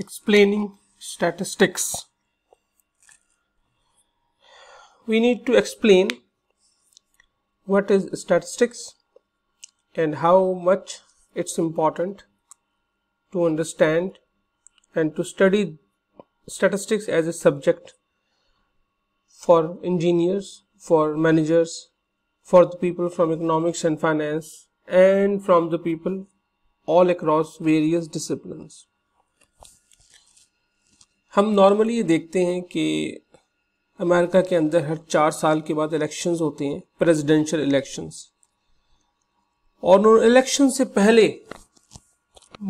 explaining statistics. We need to explain what is statistics and how much it's important to understand and to study statistics as a subject for engineers, for managers, for the people from economics and finance, and from the people all across various disciplines. हम normally ये देखते हैं कि America के अंदर हर 4 साल के बाद इलेक्शंस होते हैं, प्रेसिडेंशियल इलेक्शंस, और उन इलेक्शन से पहले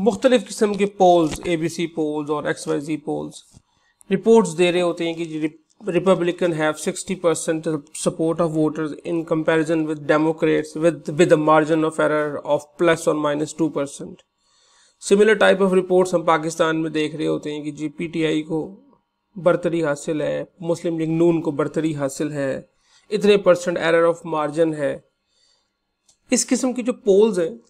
मुख्तलिफ किस्म के पोल्स, ABC पोल्स और XYZ पोल्स रिपोर्ट्स दे रहे होते हैं कि Republican have 60% support of voters in comparison with Democrats with a margin of error of plus or minus 2%. Similar type of reports हम पाकिस्तान में देख रहे होते हैं कि जी PTI को बरतरी हासिल है, मुस्लिम लीग नून को बरतरी हासिल है, इतने % एरर ऑफ मार्जिन है। इस किस्म की जो पोल्स हैं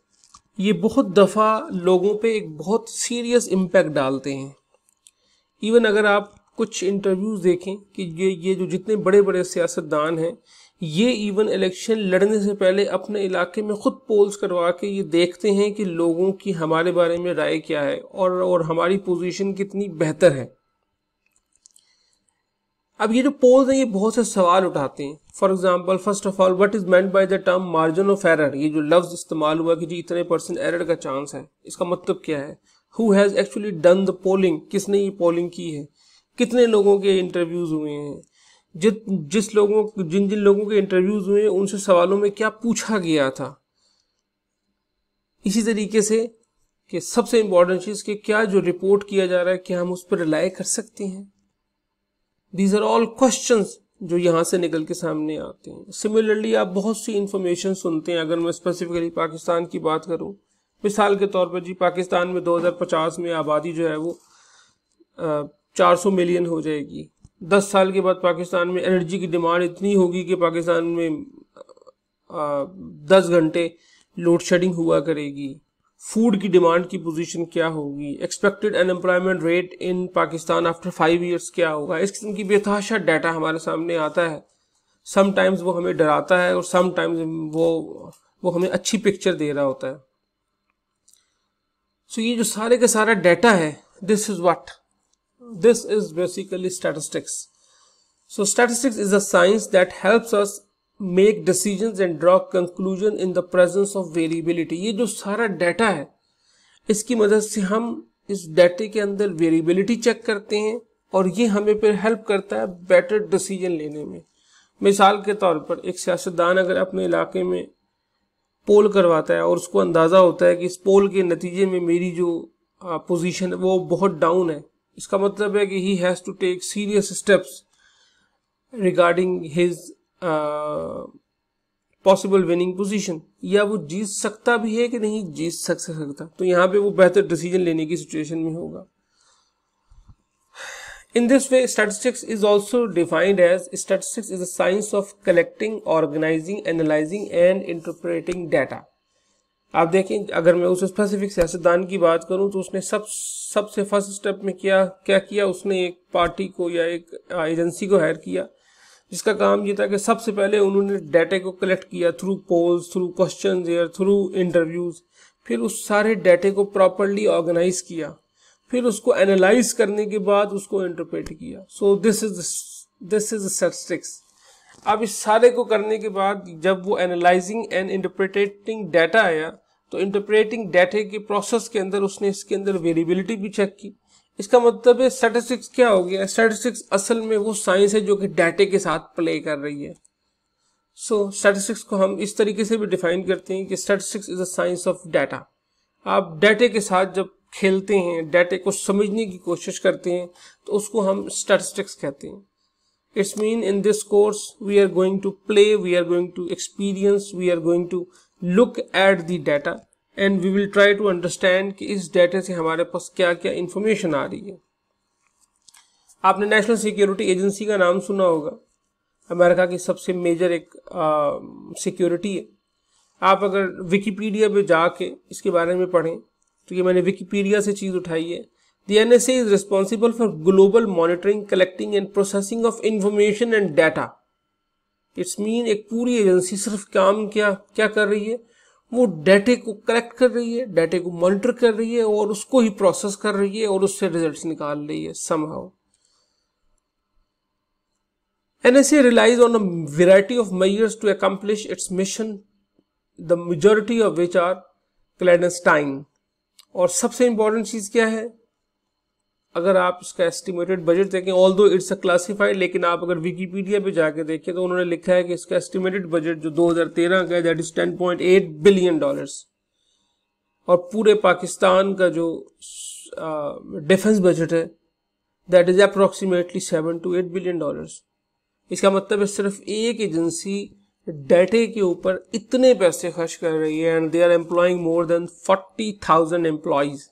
ये बहुत दफ़ा लोगों पे एक बहुत सीरियस इम्पैक्ट डालते हैं। इवन अगर आप कुछ इंटरव्यूज देखें कि ये जो जितने बड़े बड़े सियासतदान हैं ये इवन इलेक्शन लड़ने से पहले अपने इलाके में खुद पोल्स करवा के ये देखते हैं कि लोगों की हमारे बारे में राय क्या है और हमारी पोजीशन कितनी बेहतर है। अब ये जो पोल्स हैं ये बहुत से सवाल उठाते हैं। For example, first of all, what is meant by the term margin of error. ये जो लफ्ज इस्तेमाल हुआ कि जी इतने % एरर का चांस है, इसका मतलब क्या है? Who has actually done the polling, किसने ये पोलिंग की है? कितने लोगों के इंटरव्यूज हुए हैं? जिन जिन लोगों के इंटरव्यूज हुए हैं उनसे सवालों में क्या पूछा गया था? इसी तरीके से कि सबसे इंपॉर्टेंट चीज कि क्या जो रिपोर्ट किया जा रहा है क्या हम उस पर रिलाई कर सकते हैं? दीज आर ऑल क्वेश्चंस जो यहां से निकल के सामने आते हैं। सिमिलरली आप बहुत सी इंफॉर्मेशन सुनते हैं। अगर मैं स्पेसिफिकली पाकिस्तान की बात करूं, मिसाल के तौर पर जी पाकिस्तान में 2050 में आबादी जो है वो 400 मिलियन हो जाएगी। 10 साल के बाद पाकिस्तान में एनर्जी की डिमांड इतनी होगी कि पाकिस्तान में 10 घंटे लोड शेडिंग हुआ करेगी। फूड की डिमांड की पोजीशन क्या होगी? Expected unemployment rate in Pakistan after 5 years क्या होगा? इस किस्म की बेतहाशा डाटा हमारे सामने आता है। समटाइम्स वो हमें डराता है और समटाइम्स वो हमें अच्छी पिक्चर दे रहा होता है। सो ये जो सारे का सारा डाटा है, this is what, this is basically statistics. So statistics is a science that helps us make decisions and draw conclusion in the presence of variability. ये जो सारा डाटा है इसकी मदद से हम इस डाटे के अंदर वेरिएबिलिटी चेक करते हैं और ये हमें फिर हेल्प करता है बेटर डिसीजन लेने में। मिसाल के तौर पर एक सियासतदान अगर अपने इलाके में पोल करवाता है और उसको अंदाज़ा होता है कि इस पोल के नतीजे में मेरी जो पोजीशन है वो बहुत डाउन है, इसका मतलब है कि he has to take serious steps regarding his possible winning position, या वो जीत सकता भी है कि नहीं जीत सकता, तो यहाँ पे वो बेहतर डिसीजन लेने की सिचुएशन में होगा। In this way, statistics is also defined as statistics is a science of collecting, organizing, analyzing and interpreting data. आप देखें, अगर मैं उस स्पेसिफिक सियासतदान की बात करूं तो उसने सबसे फर्स्ट स्टेप में क्या किया, उसने एक पार्टी को या एक एजेंसी को हायर किया जिसका काम ये था कि सबसे पहले उन्होंने डाटा को कलेक्ट किया थ्रू पोल्स, थ्रू क्वेश्चंस या थ्रू इंटरव्यूज। फिर उस सारे डाटे को प्रॉपर्ली ऑर्गेनाइज किया, फिर उसको एनालाइज करने के बाद उसको इंटरप्रेट किया। So this is statistics. अब इस सारे को करने के बाद जब वो एनालाइजिंग एंड इंटरप्रेटिंग डाटा आया तो इंटरप्रेटिंग डाटे के प्रोसेस के अंदर उसने इसके अंदर वेरिएबिलिटी भी चेक की। इसका मतलब है स्टैटिस्टिक्स क्या हो गया? स्टैटिस्टिक्स असल में वो साइंस है जो कि डाटे के साथ प्ले कर रही है। सो स्टैटिस्टिक्स को हम इस तरीके से भी डिफाइन करते हैं कि statistics is a science of data. आप डाटे के साथ जब खेलते हैं, डाटे को समझने की कोशिश करते हैं तो उसको हम स्टैटिस्टिक्स कहते हैं। It's mean in this course we are going to play, we are going to experience, we are going to look at the data and we will try to understand कि इस डाटा से हमारे पास क्या क्या information आ रही है। आपने national security agency का नाम सुना होगा, अमेरिका की सबसे मेजर एक सिक्योरिटी है। आप अगर विकिपीडिया पे जाके इसके बारे में पढ़ें तो ये मैंने विकिपीडिया से चीज़ उठाई है। The NSA is responsible for global monitoring, collecting and processing of information and data. It's mean एक पूरी एजेंसी सिर्फ काम क्या कर रही है, वो डाटे को कलेक्ट कर रही है, डाटे को मॉनिटर कर रही है और उसको ही प्रोसेस कर रही है और उससे रिजल्ट्स निकाल रही है somehow. NSA relies on a variety of measures to accomplish its mission, the majority of which are clandestine. और सबसे इंपॉर्टेंट चीज क्या है, अगर आप इसका एस्टिमेटेड बजट देखें, ऑल्दो इट्स अ क्लासिफाइड, लेकिन आप अगर विकीपीडिया पे जाके देखें तो उन्होंने लिखा है कि इसका एस्टिमेटेड बजट जो 2013 का है दैट इज $10.8 बिलियन, और पूरे पाकिस्तान का जो डिफेंस बजट है that is approximately $7 to 8 billion. इसका मतलब है सिर्फ एक एजेंसी डाटे के ऊपर इतने पैसे खर्च कर रही है and they are employing more than 40,000 employees.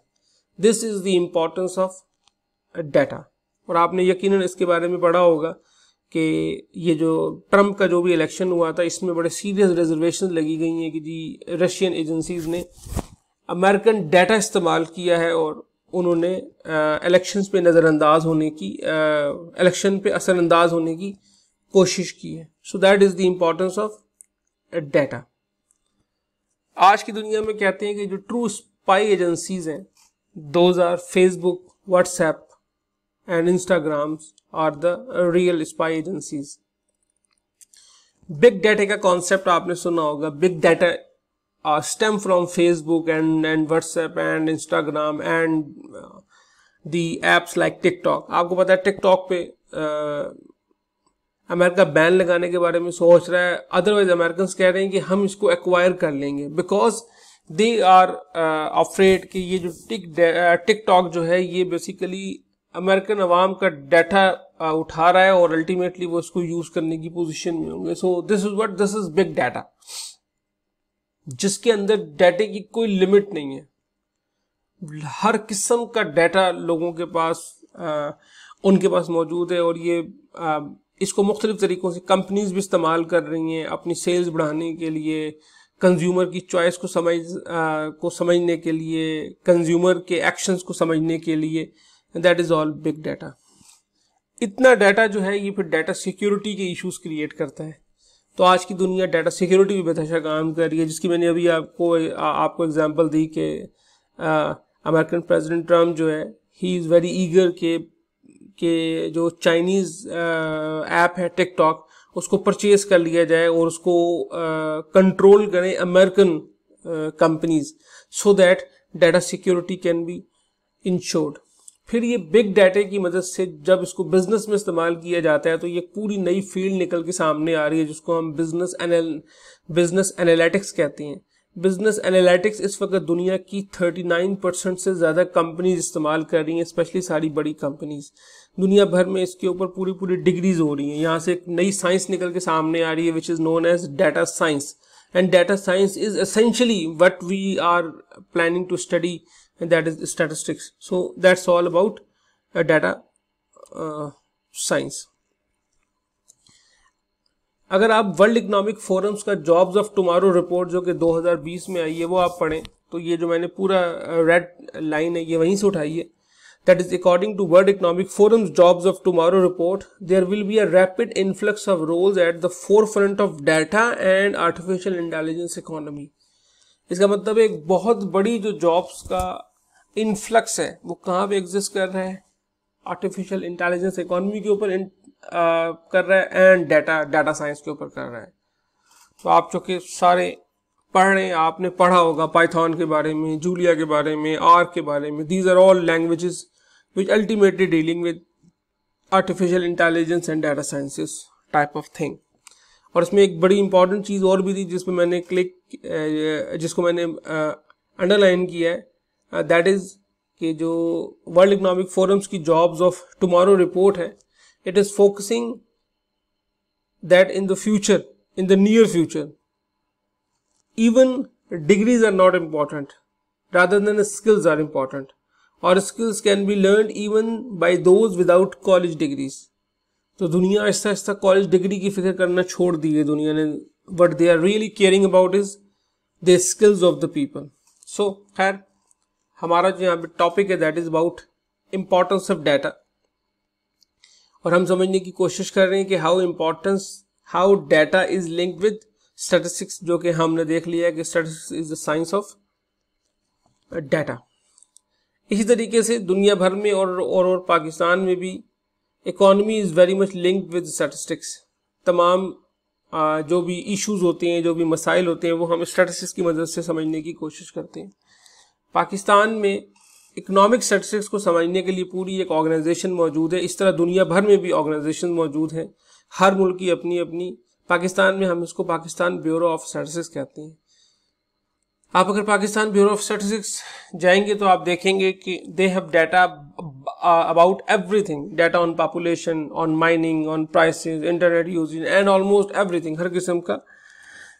This is the importance of data. और आपने यकीनन इसके बारे में पढ़ा होगा कि ये जो ट्रम्प का जो भी इलेक्शन हुआ था इसमें बड़े सीरियस रिजर्वेशन लगी गई हैं कि जी रशियन एजेंसीज ने अमेरिकन डाटा इस्तेमाल किया है और उन्होंने इलेक्शंस पे नज़रअंदाज होने की इलेक्शन पे असरअंदाज होने की कोशिश की है. So that is the importance of data. आज की दुनिया में कहते हैं कि जो ट्रू स्पाई एजेंसीज हैं those are Facebook, WhatsApp and Instagrams are the real spy agencies. Big data का concept आपने सुना होगा. Big data stem from Facebook and WhatsApp and Instagram and the apps like TikTok. आपको पता है TikTok पे America ban लगाने के बारे में सोच रहा है. अदरवाइज अमेरिकन्स कह रहे हैं कि हम इसको एक्वायर कर लेंगे बिकॉज दे आर अफ्रेड कि ये जो टिकटॉक जो है ये बेसिकली अमेरिकन अवाम का डाटा उठा रहा है और अल्टीमेटली वो इसको यूज करने की पोजीशन में होंगे. So this is big data, जिसके अंदर डाटे की कोई लिमिट नहीं है. हर किस्म का डाटा लोगों के पास उनके पास मौजूद है और ये इसको मुख्तलिफ तरीकों से कंपनीज भी इस्तेमाल कर रही हैं अपनी सेल्स बढ़ाने के लिए, कंज्यूमर की चॉइस को समझने के लिए, कंज्यूमर के एक्शंस को समझने के लिए. That is all big data. इतना डाटा जो है ये फिर डाटा सिक्योरिटी के इश्यूज क्रिएट करता है. तो आज की दुनिया डाटा सिक्योरिटी भी बेतहाशा काम कर रही है, जिसकी मैंने अभी आपको एग्जांपल दी कि अमेरिकन प्रेसिडेंट ट्रम्प जो है ही इज़ वेरी ईगर के जो चाइनीज़ ऐप है टिकटॉक उसको परचेज कर लिया जाए और उसको कंट्रोल करें American companies so that data security can be insured. फिर ये बिग डाटा की मदद से जब इसको बिजनेस में इस्तेमाल किया जाता है तो ये पूरी नई फील्ड निकल के सामने आ रही है जिसको हम बिजनेस एनालिटिक्स कहते हैं. बिजनेस एनालिटिक्स इस वक्त दुनिया की 39% से ज़्यादा कंपनीज इस्तेमाल कर रही हैं, स्पेशली सारी बड़ी कंपनीज. दुनिया भर में इसके ऊपर पूरी डिग्रीज हो रही हैं. यहाँ से एक नई साइंस निकल के सामने आ रही है which is known as data science. And data science is essentially what we are planning to study, and that is statistics. So that's all about data science. अगर आप वर्ल्ड इकोनॉमिक फोरम्स का jobs of tomorrow report जो कि 2020 में आई है वो आप पढ़ें तो ये जो मैंने पूरा रेड लाइन है ये वहीं से उठाई है. That is according to world economic forum's jobs of tomorrow report there will be a rapid influx of roles at the forefront of data and artificial intelligence economy. इसका मतलब एक बहुत बड़ी जो जॉब्स का इन्फ्लक्स है वो कहाँ पे एग्जिस्ट कर रहा है, आर्टिफिशियल इंटेलिजेंस इकोनॉमी के ऊपर कर रहा है एंड डाटा साइंस के ऊपर कर रहा है. तो आप चूंकि सारे पढ़ रहे हैं, आपने पढ़ा होगा पाइथन के बारे में, जूलिया के बारे में, आर के बारे में. These are all languages which ultimately dealing with artificial intelligence and data sciences type of thing. और इसमें एक बड़ी इंपॉर्टेंट चीज़ और भी थी जिसमें मैंने जिसको मैंने अंडरलाइन किया है. दैट इज कि जो वर्ल्ड इकोनॉमिक फोरम्स की जॉब्स ऑफ टुमारो रिपोर्ट है it is focusing that in the future, in the near future, even degrees are not important rather than skills are important, और skills can be learn even by those without college degrees. तो दुनिया Aahista Aahista college degree की फिक्र करना छोड़ दी है दुनिया ने. But they are really caring about is the skills of the people. So खैर हमारा जो यहाँ पे टॉपिक है that is about importance of data, और हम समझने की कोशिश कर रहे हैं कि how data is linked with statistics, जो कि हमने देख लिया है कि statistics is the science of data. इसी तरीके से दुनिया भर में और पाकिस्तान में भी economy is very much linked with statistics. तमाम जो भी इश्यूज होते हैं, जो भी मसाइल होते हैं, वो हम स्टैटिस्टिक्स की मदद से समझने की कोशिश करते हैं। पाकिस्तान में इकोनॉमिक स्टैटिस्टिक्स को समझने के लिए पूरी एक ऑर्गेनाइजेशन मौजूद है। इस तरह दुनिया भर में भी ऑर्गेनाइजेशन मौजूद हैं, हर मुल्क की अपनी अपनी। पाकिस्तान में हम इसको पाकिस्तान ब्यूरो ऑफ स्टैटिस्टिक्स कहते हैं। आप अगर पाकिस्तान ब्यूरो ऑफ स्टैटिस्टिक्स जाएंगे तो आप देखेंगे कि they have data about everything, data on population, on mining, on prices, internet usages and almost everything. हर किस्म का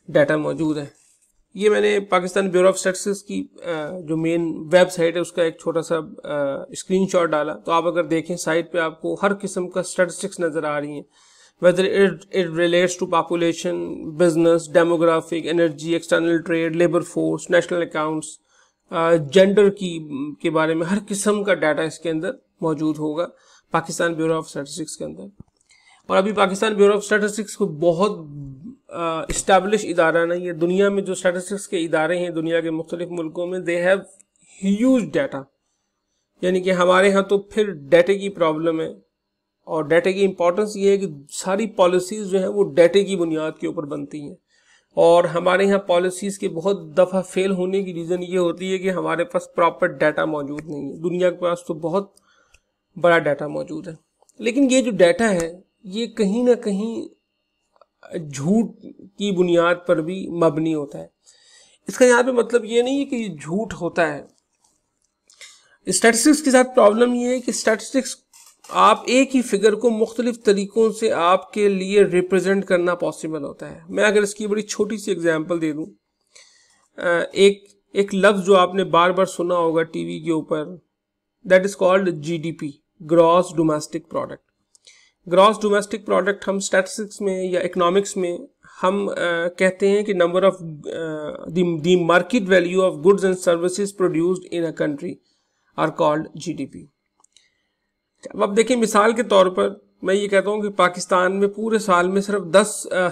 डाटा मौजूद है। ये मैंने पाकिस्तान ब्यूरो ऑफ स्टैटिस्टिक्स की जो मेन वेबसाइट है उसका एक छोटा सा स्क्रीनशॉट डाला, तो आप अगर देखें साइट पे आपको हर किस्म का स्टैटिस्टिक्स नज़र आ रही हैं, whether it relates to population, business, demographic, energy, external trade, labor force, national accounts, gender के बारे में हर किस्म का डाटा इसके अंदर मौजूद होगा पाकिस्तान ब्यूरो ऑफ स्टैटिस्टिक्स के अंदर। और अभी पाकिस्तान ब्यूरो ऑफ स्टैटिस्टिक्स को बहुत इस्टेब्लिश इदारा नहीं है। दुनिया में जो स्टैटिस्टिक्स के इदारे हैं दुनिया के मुख्तलिफ मुल्कों में, दे हैव ह्यूज डाटा, यानी कि हमारे यहाँ तो फिर डाटे की प्रॉब्लम है। और डाटे की इंपॉर्टेंस ये है कि सारी पॉलिसीज़ जो हैं वो डाटे की बुनियाद के ऊपर बनती हैं, और हमारे यहाँ पॉलिसीज़ के बहुत दफ़ा फेल होने की रीज़न ये होती है कि हमारे पास प्रॉपर डाटा मौजूद नहीं है। दुनिया के पास तो बहुत बड़ा डाटा मौजूद है, लेकिन ये जो डाटा है ये कहीं ना कहीं झूठ की बुनियाद पर भी मबनी होता है। इसका यहाँ पे मतलब ये नहीं है कि ये झूठ होता है। स्टैटिस्टिक्स के साथ प्रॉब्लम ये है कि स्टैटिस्टिक्स आप एक ही फिगर को मुख्तलिफ तरीक़ों से आपके लिए रिप्रेजेंट करना पॉसिबल होता है। मैं अगर इसकी बड़ी छोटी सी एग्जांपल दे दूं, एक लफ्ज़ जो आपने बार बार सुना होगा टीवी के ऊपर, that is called GDP, gross domestic product. Gross domestic product हम स्टैटिस्टिक्स में या इकोनॉमिक्स में हम कहते हैं कि number of the market value of goods and services produced in a country are called GDP. अब देखिए, मिसाल के तौर पर मैं ये कहता हूँ कि पाकिस्तान में पूरे साल में सिर्फ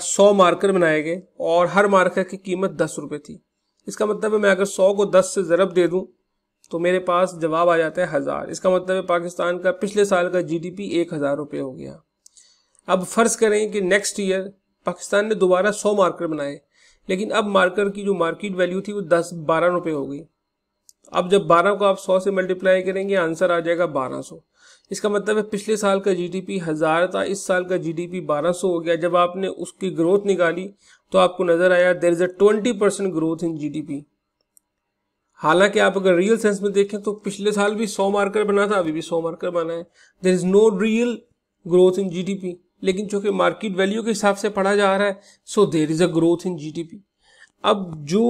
100 मार्कर बनाए गए और हर मार्कर की कीमत 10 रुपये थी। इसका मतलब है मैं अगर 100 को 10 से ज़रब दे दूँ तो मेरे पास जवाब आ जाता है 1000। इसका मतलब है पाकिस्तान का पिछले साल का जीडीपी 1000 रुपये हो गया। अब फ़र्ज़ करें कि नेक्स्ट ईयर पाकिस्तान ने दोबारा 100 मार्कर बनाए, लेकिन अब मार्कर की जो मार्केट वैल्यू थी वो 12 रुपये हो गई। अब जब 12 को आप 100 से मल्टीप्लाई करेंगे आंसर आ जाएगा 1200। इसका मतलब है पिछले साल का जीडीपी 1000 था, इस साल का जीडीपी 1200 हो गया। जब आपने उसकी ग्रोथ निकाली तो आपको नजर आया there is a 20% growth in GDP. हालांकि आप अगर रियल सेंस में देखें तो पिछले साल भी 100 मार्कर बना था, अभी भी 100 मार्कर बना है। There is no real growth in GDP, लेकिन चूंकि मार्केट वैल्यू के हिसाब से पढ़ा जा रहा है, so there is a growth in GDP. अब जो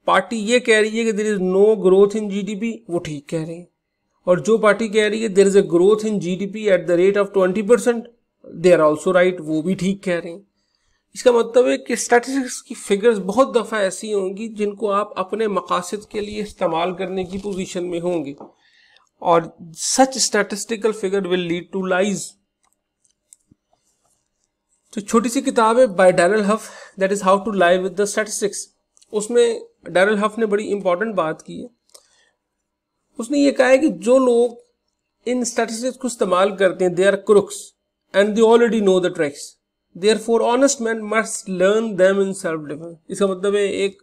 पार्टी ये कह रही है कि there is no growth in GDP, वो ठीक कह रहे हैं, और जो पार्टी कह रही है there is a growth in GDP at the rate of 20%, they are also right, वो भी ठीक कह रहे हैं। इसका मतलब है कि स्टैटिस्टिक्स की फिगर्स बहुत दफ़ा ऐसी होंगी जिनको आप अपने मकासद के लिए इस्तेमाल करने की पोजीशन में होंगे, और such statistical figure will lead to lies. तो छोटी सी किताब है by Darrell Huff, that is how to lie with the statistics. उसमें डैरल हफ ने बड़ी इंपॉर्टेंट बात की है। उसने ये कहा है कि जो लोग इन स्टैटिस्टिक्स को इस्तेमाल करते हैं, they are crooks and they already know the tricks, therefore honest man must learn them in self defence. इसका मतलब है एक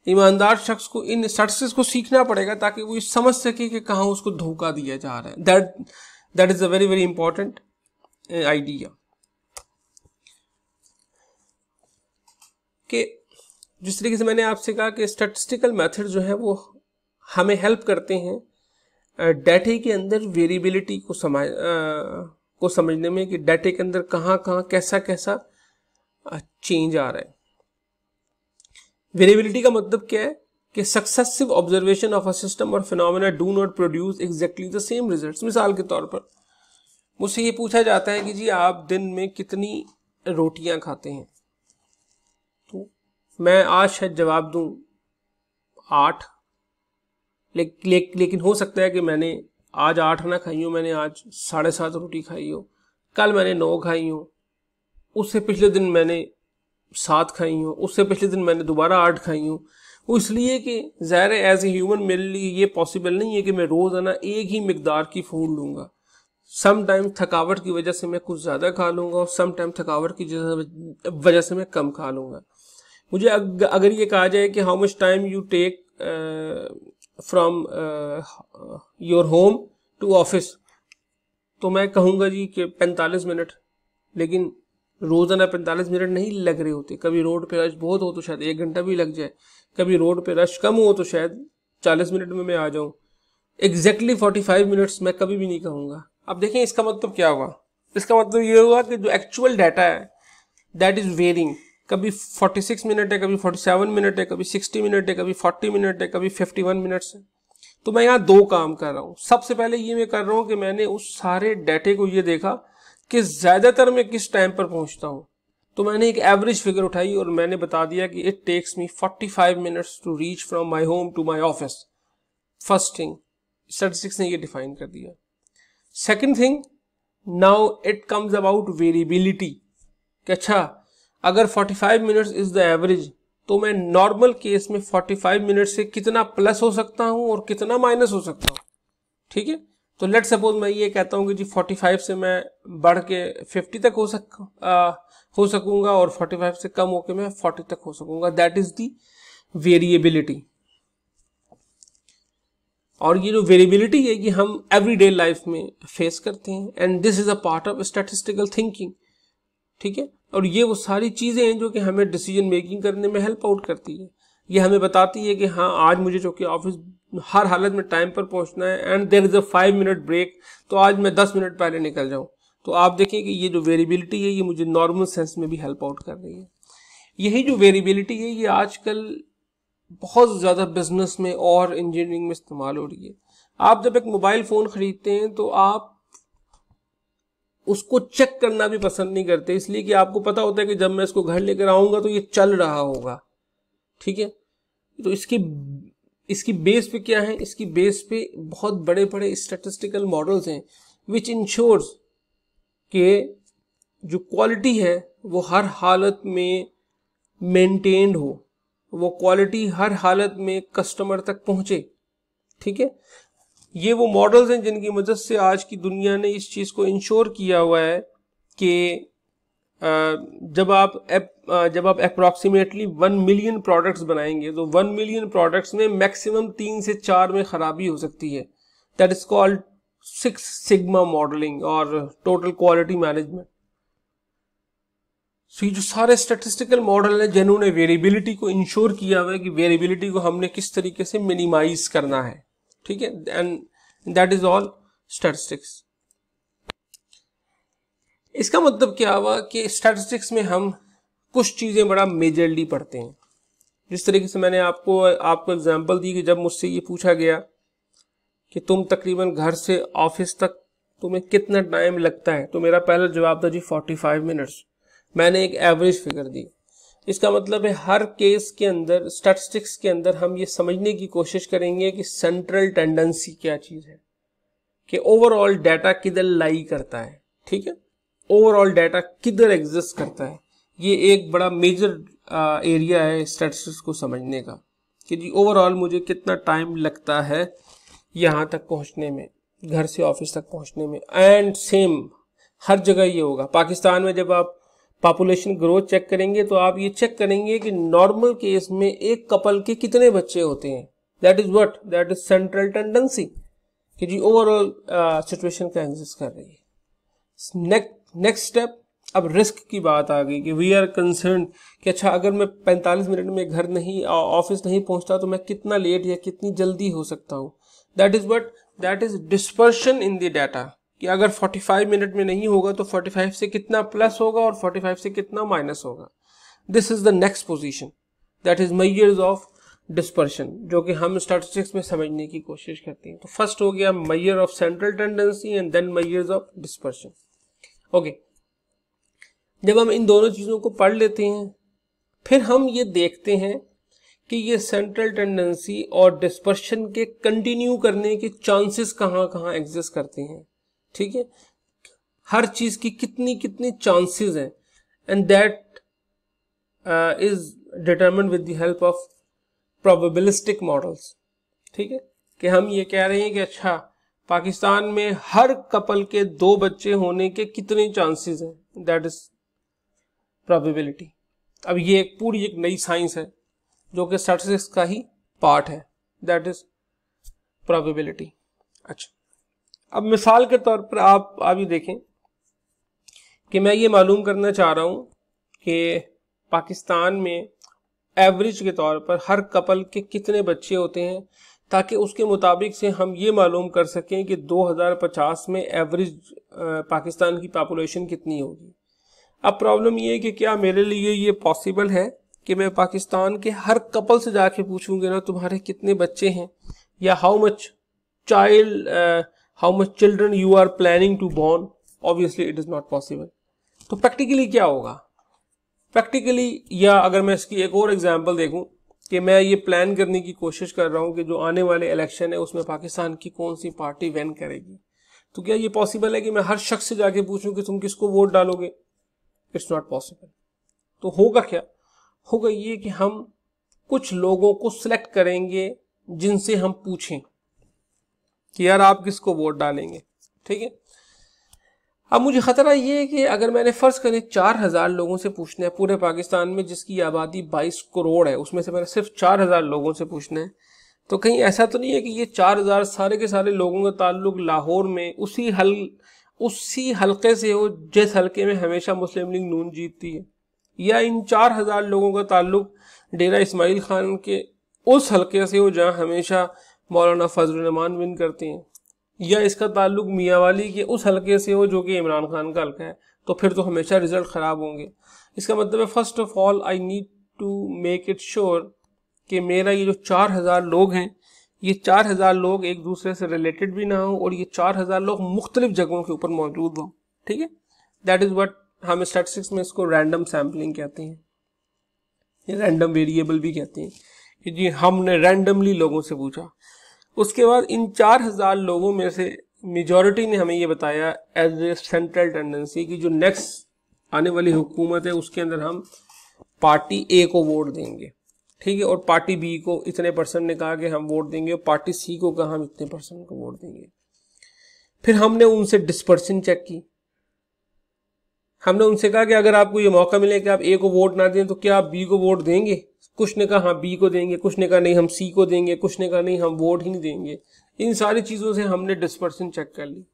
ईमानदार शख्स को इन स्टैटिस्टिक्स को सीखना पड़ेगा ताकि वो समझ सके कि कहाँ उसको धोखा दिया जा रहा है। That is a very very important idea. कि जिस तरीके से मैंने आपसे कहा कि स्टैटिस्टिकल मेथड जो है वो हमें हेल्प करते हैं डाटे के अंदर वेरिएबिलिटी को समझने में, कि डाटे के अंदर कहाँ कहाँ कैसा कैसा चेंज आ रहा है। वेरिएबिलिटी का मतलब क्या है कि successive observation of a system और phenomena do not produce exactly the same results. मिसाल के तौर पर मुझसे ये पूछा जाता है कि जी आप दिन में कितनी रोटियां खाते हैं, तो मैं आज शायद जवाब दूं 8, लेकिन हो सकता है कि मैंने आज 8 ना खाई हूँ, मैंने आज 7.5 रोटी खाई हो, कल मैंने 9 खाई हूँ, उससे पिछले दिन मैंने 7 खाई हूँ, उससे पिछले दिन मैंने दोबारा 8 खाई हूँ। वो इसलिए कि ज़ाहिर है एज ए ह्यूमन मेरे लिए ये पॉसिबल नहीं है कि मैं रोज़ाना एक ही मिकदार की फूड लूँगा। सम टाइम थकावट की वजह से मैं कुछ ज़्यादा खा लूँगा और सम टाइम थकावट की वजह से मैं कम खा लूँगा। मुझे अगर ये कहा जाए कि how much time you take from your home to office, तो मैं कहूँगा जी कि 45 मिनट, लेकिन रोज़ाना 45 मिनट नहीं लग रहे होते। कभी रोड पे रश बहुत हो तो शायद 1 घंटा भी लग जाए, कभी रोड पे रश कम हो तो शायद 40 मिनट में मैं आ जाऊँ। एग्जैक्टली 45 मिनट्स मैं कभी भी नहीं कहूँगा। अब देखें इसका मतलब क्या हुआ, इसका मतलब ये हुआ कि जो एक्चुअल डाटा है दैट इज़ वेरिंग। कभी 46 मिनट है, कभी 47 मिनट है, कभी 60 मिनट है, कभी 40 मिनट है, कभी 51 मिनट्स है। तो मैं यहाँ 2 काम कर रहा हूँ। सबसे पहले ये मैं कर रहा हूँ कि मैंने उस सारे डाटे को ये देखा कि ज़्यादातर मैं किस टाइम पर पहुँचता हूँ। तो मैंने एक एवरेज फिगर उठाई और मैंने बता दिया कि it takes me 45 minutes to reach from my home to my office. First thing, statistics ने ये डिफाइन कर दिया। Second thing, now it comes about variability कि अच्छा अगर 45 मिनट्स इज द एवरेज, तो मैं नॉर्मल केस में 45 मिनट से कितना प्लस हो सकता हूं और कितना माइनस हो सकता हूं। ठीक है, तो लेट सपोज मैं ये कहता हूं कि जी 45 से मैं बढ़ के 50 तक हो सकूंगा और 45 से कम होकर मैं 40 तक हो सकूंगा। That is the variability. और ये जो वेरिएबिलिटी है ये हम एवरीडे लाइफ में फेस करते हैं and this is a part of statistical thinking. ठीक है, और ये वो सारी चीज़ें हैं जो कि हमें डिसीजन मेकिंग करने में हेल्प आउट करती है। ये हमें बताती है कि हाँ आज मुझे जो कि ऑफिस हर हालत में टाइम पर पहुंचना है and there is a 5 minute break, तो आज मैं 10 मिनट पहले निकल जाऊं। तो आप देखें कि ये जो वेरिएबिलिटी है ये मुझे नॉर्मल सेंस में भी हेल्प आउट कर रही है। यही जो वेरिएबिलिटी है ये आजकल बहुत ज़्यादा बिजनेस में और इंजीनियरिंग में इस्तेमाल हो रही है। आप जब एक मोबाइल फ़ोन ख़रीदते हैं तो आप उसको चेक करना भी पसंद नहीं करते, इसलिए कि आपको पता होता है कि जब मैं इसको घर लेकर आऊँगा तो ये चल रहा होगा। ठीक है, तो इसकी बेस पे क्या है, इसकी बेस पे बहुत बड़े बड़े स्टैटिस्टिकल मॉडल्स हैं विच इंश्योर्स कि जो क्वालिटी है वो हर हालत में मेंटेन्ड हो, वो क्वालिटी हर हालत में कस्टमर तक पहुंचे। ठीक है, ये वो मॉडल्स हैं जिनकी मदद से आज की दुनिया ने इस चीज़ को इंश्योर किया हुआ है कि जब आप अप्रॉक्सीमेटली 1 मिलियन प्रोडक्ट्स बनाएंगे तो 1 मिलियन प्रोडक्ट्स में मैक्सिमम 3 से 4 में खराबी हो सकती है। That is called 6 sigma modelling और टोटल क्वालिटी मैनेजमेंट। सो ये जो सारे स्टैटिस्टिकल मॉडल हैं जिन्होंने वेरिएबिलिटी को इंश्योर किया हुआ है कि वेरिएबिलिटी को हमने किस तरीके से मिनिमाइज करना है। ठीक है, and that is all statistics. इसका मतलब क्या हुआ कि स्टैटिस्टिक्स में हम कुछ चीज़ें बड़ा मेजरली पढ़ते हैं। जिस तरीके से मैंने आपको एग्जांपल दी कि जब मुझसे ये पूछा गया कि तुम तकरीबन घर से ऑफिस तक तुम्हें कितना टाइम लगता है, तो मेरा पहला जवाब था जी 45 मिनट्स। मैंने एक एवरेज फिगर दी। इसका मतलब है हर केस के अंदर, स्टैटिस्टिक्स के अंदर हम ये समझने की कोशिश करेंगे कि सेंट्रल टेंडेंसी क्या चीज़ है, कि ओवरऑल डाटा किधर लाई करता है। ठीक है, ओवरऑल डाटा किधर एग्जिस्ट करता है, ये एक बड़ा मेजर एरिया है स्टैटिस्टिक्स को समझने का कि जी ओवरऑल मुझे कितना टाइम लगता है यहाँ तक पहुँचने में, घर से ऑफिस तक पहुँचने में। एंड सेम हर जगह ये होगा। पाकिस्तान में जब आप पॉपुलेशन ग्रोथ चेक करेंगे तो आप ये चेक करेंगे कि नॉर्मल केस में एक कपल के कितने बच्चे होते हैं। दैट इज सेंट्रल टेंडेंसी कि जी ओवरऑल सिचुएशन का एग्जिस्ट कर रही है। नेक्स्ट स्टेप, अब रिस्क की बात आ गई कि वी आर कंसर्न कि अच्छा अगर मैं 45 मिनट में घर नहीं, ऑफिस नहीं पहुंचता तो मैं कितना लेट या कितनी जल्दी हो सकता हूँ। That is dispersion in the data कि अगर 45 मिनट में नहीं होगा तो 45 से कितना प्लस होगा और 45 से कितना माइनस होगा। This is the next position, that is measures of dispersion, जो कि हम स्टैटिस्टिक्स में समझने की कोशिश करते हैं। तो फर्स्ट हो गया measure of central tendency and then measures of dispersion. Okay, जब हम इन दोनों चीज़ों को पढ़ लेते हैं फिर हम ये देखते हैं कि ये सेंट्रल टेंडेंसी और डिस्पर्शन के कंटिन्यू करने के चांसेस कहाँ कहाँ एग्जिस्ट करते हैं, ठीक है, हर चीज की कितनी कितनी चांसेस हैं, and that is determined with the help of probabilistic models, ठीक है, कि हम ये कह रहे हैं कि अच्छा पाकिस्तान में हर कपल के 2 बच्चे होने के कितने चांसेस हैं, दैट इज प्रोबेबिलिटी। अब ये एक पूरी एक नई साइंस है जो कि स्टैटिस्टिक्स का ही पार्ट है, दैट इज प्रोबेबिलिटी। अच्छा, अब मिसाल के तौर पर आप अभी देखें कि मैं ये मालूम करना चाह रहा हूं कि पाकिस्तान में एवरेज के तौर पर हर कपल के कितने बच्चे होते हैं, ताकि उसके मुताबिक से हम ये मालूम कर सकें कि 2050 में एवरेज पाकिस्तान की पॉपुलेशन कितनी होगी। अब प्रॉब्लम ये है कि क्या मेरे लिए ये पॉसिबल है कि मैं पाकिस्तान के हर कपल से जाके पूछूंगे ना तुम्हारे कितने बच्चे हैं, या how much children you are planning to born. Obviously it is not possible. तो प्रैक्टिकली क्या होगा, प्रैक्टिकली, या अगर मैं इसकी एक और एग्जांपल देखूं कि मैं ये प्लान करने की कोशिश कर रहा हूं कि जो आने वाले इलेक्शन है उसमें पाकिस्तान की कौन सी पार्टी विन करेगी, तो क्या ये पॉसिबल है कि मैं हर शख्स से जाके पूछूं कि तुम किसको वोट डालोगे? It's not possible. तो होगा क्या, होगा ये कि हम कुछ लोगों को सिलेक्ट करेंगे जिनसे हम पूछें कि यार आप किसको वोट डालेंगे, ठीक है। अब मुझे खतरा ये है कि अगर मैंने फर्ज करें 4000 लोगों से पूछना है पूरे पाकिस्तान में जिसकी आबादी 22 करोड़ है, उसमें से मैंने सिर्फ 4000 लोगों से पूछना है, तो कहीं ऐसा तो नहीं है कि ये 4000 सारे के सारे लोगों का ताल्लुक लाहौर में उसी हलके से हो जिस हलके में हमेशा मुस्लिम लीग नून जीतती है, या इन 4000 लोगों का ताल्लुक डेरा इस्माइल खान के उस हलके से हो जहां हमेशा मौलाना फजलुर रहमान विन करते हैं, या इसका ताल्लुक मियांवाली के उस हलके से हो जो कि इमरान खान का हलका है, तो फिर तो हमेशा रिजल्ट खराब होंगे। इसका मतलब है first of all I need to make it sure कि मेरा ये जो 4000 लोग हैं, ये 4000 लोग एक दूसरे से रिलेटेड भी ना हो और ये 4000 लोग मुख्तलिफ जगहों के ऊपर मौजूद हों, ठीक है। दैट इज व्हाट हम स्टैटिस्टिक्स में इसको रैंडम सैम्पलिंग कहते हैं, रैंडम वेरिएबल भी कहते हैं कि जी हमने रैंडमली लोगों से पूछा। उसके बाद इन 4000 लोगों में से मेजॉरिटी ने हमें ये बताया एज ए सेंट्रल टेंडेंसी कि जो नेक्स्ट आने वाली हुकूमत है उसके अंदर हम पार्टी ए को वोट देंगे, ठीक है, और पार्टी बी को इतने परसेंट ने कहा कि हम वोट देंगे, और पार्टी सी को कहा हम इतने परसेंट को वोट देंगे। फिर हमने उनसे डिस्पर्सन चेक की, हमने उनसे कहा कि अगर आपको ये मौका मिले कि आप ए को वोट ना दें तो क्या आप बी को वोट देंगे? कुछ ने कहा हाँ बी को देंगे, कुछ ने कहा नहीं हम सी को देंगे, कुछ ने कहा नहीं हम वोट ही नहीं देंगे। इन सारी चीजों से हमने डिस्पर्सन चेक कर ली।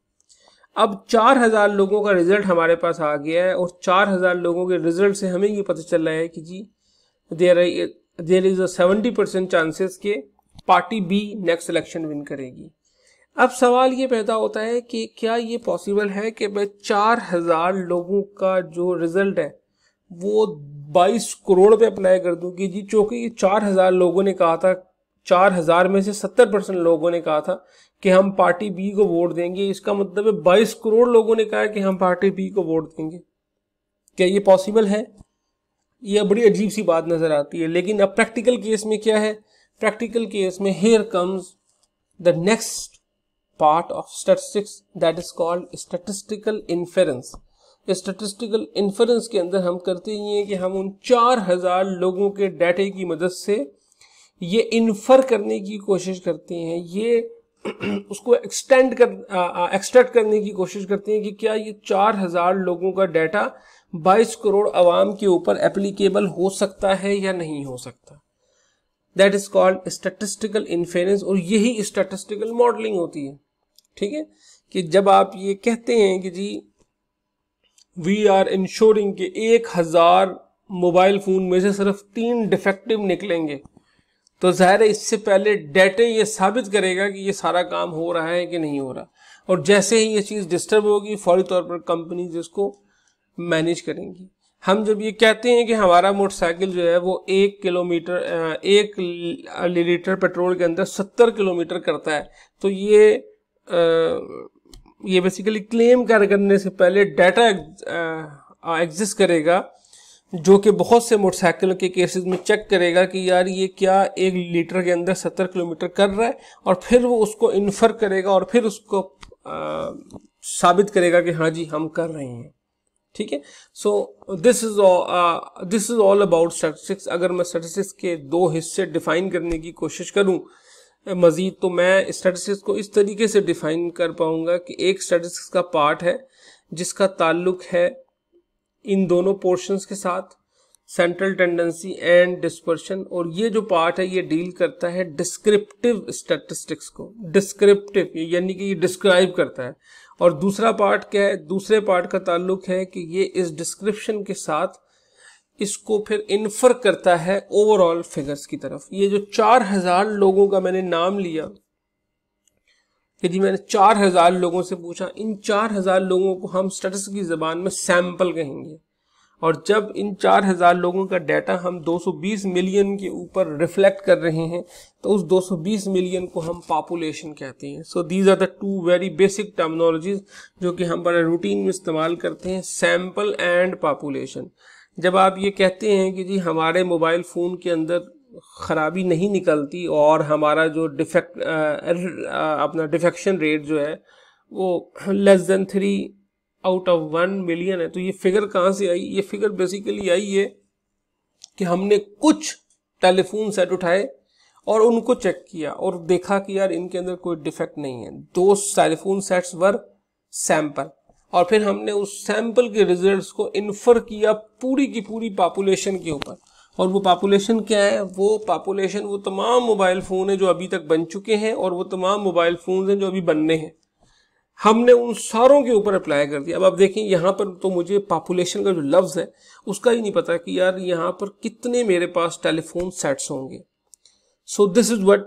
अब 4000 लोगों का रिजल्ट हमारे पास आ गया है और 4000 लोगों के रिजल्ट से हमें ये पता चल रहा है कि जी देयर इज अ 70% चांसेस के party B next election win करेगी। अब सवाल ये पैदा होता है कि क्या ये पॉसिबल है कि मैं 4000 लोगों का जो रिजल्ट है वो 22 करोड़ पे अप्लाई कर दूं कि जी चूंकि ये 4000 लोगों ने कहा था, 4000 में से 70% लोगों ने कहा था कि हम पार्टी बी को वोट देंगे, इसका मतलब है 22 करोड़ लोगों ने कहा कि हम पार्टी बी को वोट देंगे। क्या ये पॉसिबल है? यह बड़ी अजीब सी बात नजर आती है। लेकिन अब प्रैक्टिकल केस में क्या है, प्रैक्टिकल केस में here comes the next part of statistics that is called statistical inference। Statistical inference के अंदर हम करते ही हैं कि हम उन 4000 लोगों के डाटे की मदद से ये इन्फर करने की कोशिश करते हैं, ये उसको एक्सट्रैक्ट करने की कोशिश करते हैं कि क्या ये 4000 लोगों का डाटा 22 करोड़ आवाम के ऊपर एप्लीकेबल हो सकता है या नहीं हो सकता। That is called statistical inference, और यही स्टैटिस्टिकल मॉडलिंग होती है, ठीक है, कि जब आप ये कहते हैं कि जी वी आर इंश्योरिंग कि 1000 मोबाइल फोन में से सिर्फ 3 डिफेक्टिव निकलेंगे, तो जाहिर है इससे पहले डाटा ये साबित करेगा कि ये सारा काम हो रहा है कि नहीं हो रहा, और जैसे ही ये चीज़ डिस्टर्ब होगी फौरी तौर पर कंपनीज इसको मैनेज करेंगी। हम जब ये कहते हैं कि हमारा मोटरसाइकिल जो है वो 1 लीटर पेट्रोल के अंदर 70 किलोमीटर करता है, तो ये बेसिकली क्लेम करने से पहले डाटा एग्जिस्ट करेगा जो कि बहुत से मोटरसाइकिल के केसेस में चेक करेगा कि यार ये क्या 1 लीटर के अंदर 70 किलोमीटर कर रहा है, और फिर वो उसको इन्फर करेगा और फिर उसको साबित करेगा कि हाँ जी हम कर रहे हैं। ठीक है, so this is all about statistics. अगर मैं स्टैटिस्टिक्स के 2 हिस्से डिफाइन करने की कोशिश करूं मजीद, तो मैं स्टैटिस्टिक्स को इस तरीके से डिफाइन कर पाऊंगा कि एक स्टैटिस्टिक्स का पार्ट है जिसका ताल्लुक है इन दोनों पोर्शंस के साथ, सेंट्रल टेंडेंसी एंड डिस्पर्शन, और ये जो पार्ट है ये डील करता है डिस्क्रिप्टिव स्टैटिस्टिक्स को। डिस्क्रिप्टिव यानी कि ये डिस्क्राइब करता है। और दूसरा पार्ट क्या है? दूसरे पार्ट का ताल्लुक है कि ये इस डिस्क्रिप्शन के साथ इसको फिर इन्फर करता है ओवरऑल फिगर्स की तरफ। ये जो 4000 लोगों का मैंने नाम लिया कि जी मैंने 4000 लोगों से पूछा, इन 4000 लोगों को हम स्टैटिस्टिक्स की ज़बान में सैंपल कहेंगे। और जब इन 4000 लोगों का डाटा हम 220 मिलियन के ऊपर रिफ्लेक्ट कर रहे हैं तो उस 220 मिलियन को हम पॉपुलेशन कहते हैं। So these are the 2 very basic terminologies जो कि हम बड़े रूटीन में इस्तेमाल करते हैं, सैंपल एंड पॉपुलेशन। जब आप ये कहते हैं कि जी हमारे मोबाइल फ़ोन के अंदर ख़राबी नहीं निकलती और हमारा जो अपना डिफेक्शन रेट जो है वो less than 3 out of 1 million है, तो ये फिगर कहाँ से आई? ये फिगर बेसिकली आई है कि हमने कुछ टेलीफोन सेट उठाए और उनको चेक किया और देखा कि यार इनके अंदर कोई डिफेक्ट नहीं है। 2 टेलीफोन सेट्स वर सैंपल, और फिर हमने उस सैंपल के रिजल्ट्स को इन्फर किया पूरी की पूरी पॉपुलेशन के ऊपर। और वो पॉपुलेशन क्या है? वो पॉपुलेशन वो तमाम मोबाइल फ़ोन है जो अभी तक बन चुके हैं और वो तमाम मोबाइल फ़ोन हैं जो अभी बनने हैं। हमने उन सारों के ऊपर अप्लाई कर दिया। अब आप देखें यहाँ पर तो मुझे पॉपुलेशन का जो लफ्ज़ है उसका ही नहीं पता कि यार यहाँ पर कितने मेरे पास टेलीफोन सेट्स होंगे। So this is what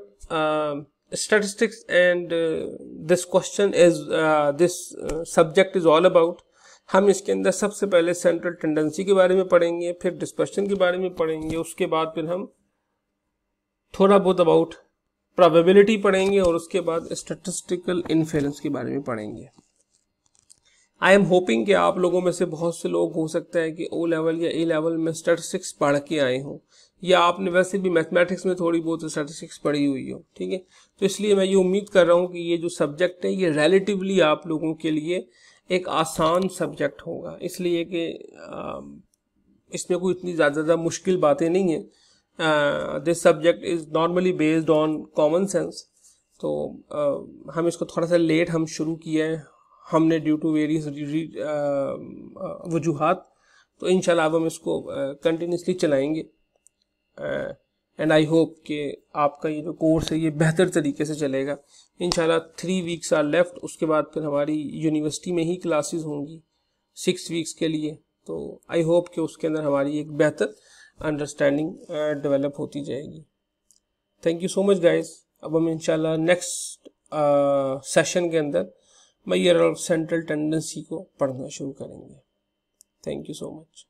statistics and this question is this subject is all about. हम इसके अंदर सबसे पहले सेंट्रल टेंडेंसी के बारे में पढ़ेंगे, फिर डिस्पर्शन के बारे में पढ़ेंगे, उसके बाद फिर हम थोड़ा बहुत अबाउट प्रोबेबिलिटी पढ़ेंगे और उसके बाद स्टैटिस्टिकल इन्फ्लुएंस के बारे में पढ़ेंगे। आई एम होपिंग कि आप लोगों में से बहुत से लोग हो सकता है कि O लेवल या A लेवल में स्टैटिस्टिक्स पढ़ के आए हों, या आपने वैसे भी मैथमेटिक्स में थोड़ी बहुत स्टैटिस्टिक्स पढ़ी हुई हो। ठीक है, तो इसलिए मैं ये उम्मीद कर रहा हूँ कि ये जो सब्जेक्ट है ये रिलेटिवली आप लोगों के लिए एक आसान सब्जेक्ट होगा, इसलिए कि इसमें कोई इतनी ज़्यादा मुश्किल बातें नहीं है। This subject is normally based on common sense. तो हम इसको थोड़ा सा लेट हम शुरू किया है हमने ड्यू टू वेरियस वजूहात, तो इंशाल्लाह अब हम इसको कंटिन्यूसली चलाएंगे। एंड आई होप कि आपका ये जो कोर्स है ये बेहतर तरीके से चलेगा। इंशाल्लाह 3 वीक्स आर लेफ्ट, उसके बाद फिर हमारी यूनिवर्सिटी में ही क्लासेस होंगी 6 वीक्स के लिए। तो आई होप कि उसके अंदर हमारी एक बेहतर अंडरस्टैंडिंग डेवलप होती जाएगी। Thank you so much guys. अब हम इंशाल्लाह नेक्स्ट सेशन के अंदर मेजर ऑफ सेंट्रल टेंडेंसी को पढ़ना शुरू करेंगे। Thank you so much.